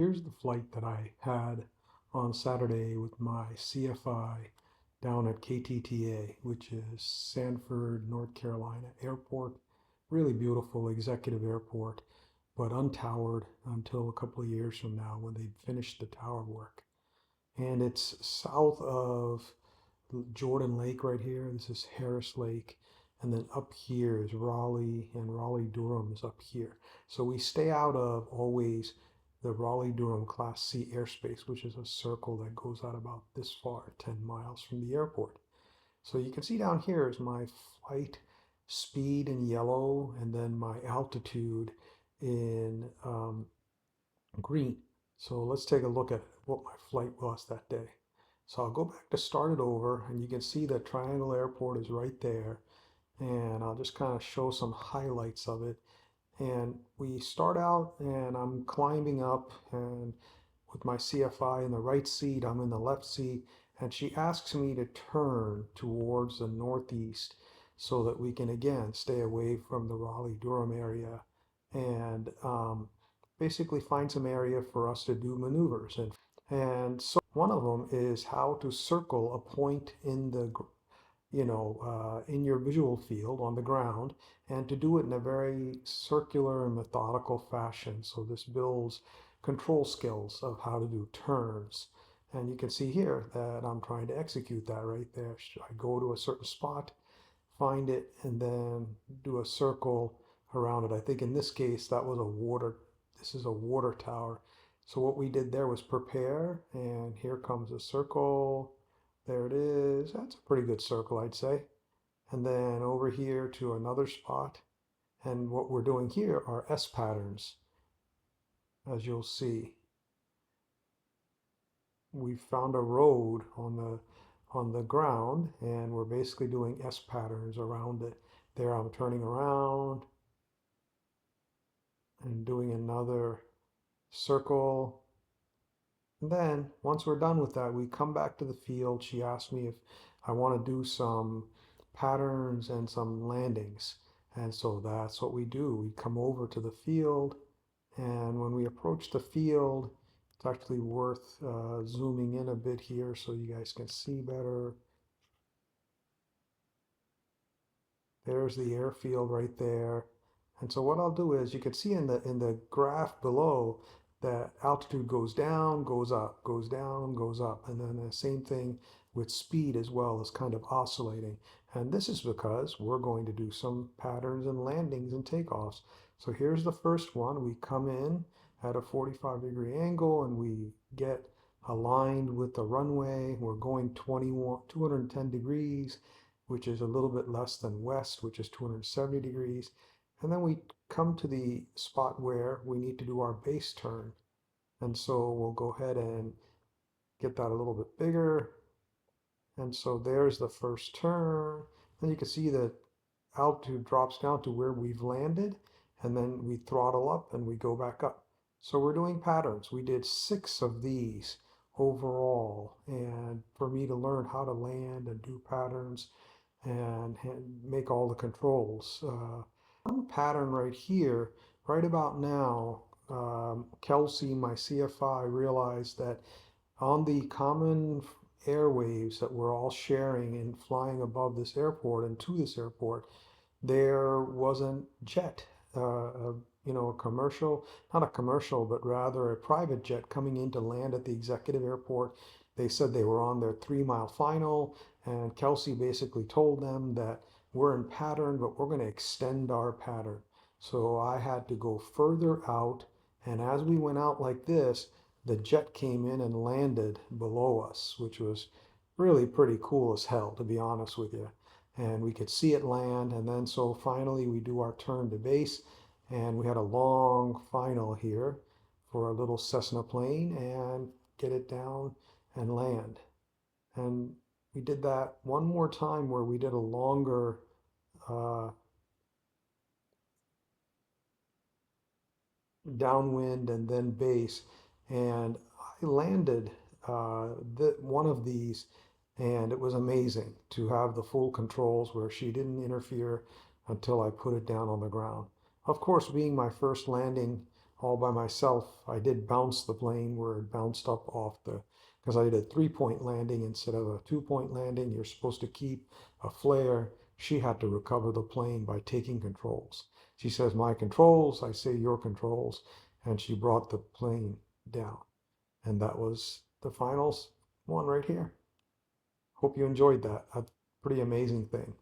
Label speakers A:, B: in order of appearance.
A: Here's the flight that I had on Saturday with my CFI down at KTTA, which is Sanford, North Carolina Airport. Really beautiful executive airport, but untowered until a couple of years from now when they finish the tower work. And it's south of Jordan Lake right here. This is Harris Lake. And then up here is Raleigh, and Raleigh Durham is up here. So we stay out of always the Raleigh Durham Class C airspace, which is a circle that goes out about this far, 10 miles from the airport. So you can see down here is my flight speed in yellow, and then my altitude in green. So let's take a look at what my flight was that day. So I'll go back to start it over, and you can see that Triangle Airport is right there. And I'll just kind of show some highlights of it. And we start out, and I'm climbing up, and with my CFI in the right seat, I'm in the left seat, and she asks me to turn towards the northeast so that we can again stay away from the Raleigh Durham area and basically find some area for us to do maneuvers. And so one of them is how to circle a point in the in your visual field on the ground, and to do it in a very circular and methodical fashion. So this builds control skills of how to do turns. And you can see here that I'm trying to execute that right there. I go to a certain spot, find it, and then do a circle around it. I think in this case that was this is a water tower. So what we did there was prepare, and here comes a circle. There it is. That's a pretty good circle, I'd say. And then over here to another spot. And what we're doing here are S patterns, as you'll see. We found a road on the ground, and we're basically doing S patterns around it. There I'm turning around and doing another circle. And then once we're done with that, we come back to the field. She asked me if I want to do some patterns and some landings. And so that's what we do. We come over to the field, and when we approach the field, it's actually worth zooming in a bit here so you guys can see better. There's the airfield right there. And so what I'll do is, you can see in the graph below that altitude goes down, goes up, goes down, goes up. And then the same thing with speed as well, is kind of oscillating. And this is because we're going to do some patterns and landings and takeoffs. So here's the first one. We come in at a 45-degree angle, and we get aligned with the runway. We're going 210 degrees, which is a little bit less than west, which is 270 degrees. And then we come to the spot where we need to do our base turn. And so we'll go ahead and get that a little bit bigger. And so there's the first turn. And you can see that altitude drops down to where we've landed, and then we throttle up and we go back up. So we're doing patterns. We did 6 of these overall. And for me to learn how to land and do patterns and make all the controls. One pattern right here, right about now, Kelsey, my CFI, realized that on the common airwaves that we're all sharing and flying above this airport and to this airport, there wasn't jet, a commercial, not a commercial, but rather a private jet coming in to land at the executive airport. They said they were on their 3-mile final, and Kelsey basically told them that we're in pattern, but we're going to extend our pattern. So I had to go further out, and as we went out like this, the jet came in and landed below us, which was really pretty cool as hell, to be honest with you. And we could see it land, and then so finally we do our turn to base, and we had a long final here for a little Cessna plane, and get it down and land. And we did that one more time where we did a longer downwind and then base. And I landed one of these, and it was amazing to have the full controls where she didn't interfere until I put it down on the ground. Of course, being my first landing all by myself. I did bounce the plane where it bounced up off the, because I did a 3-point landing instead of a 2-point landing. You're supposed to keep a flare. She had to recover the plane by taking controls. She says, my controls, I say your controls, and she brought the plane down. And that was the finals one right here. Hope you enjoyed that. A pretty amazing thing.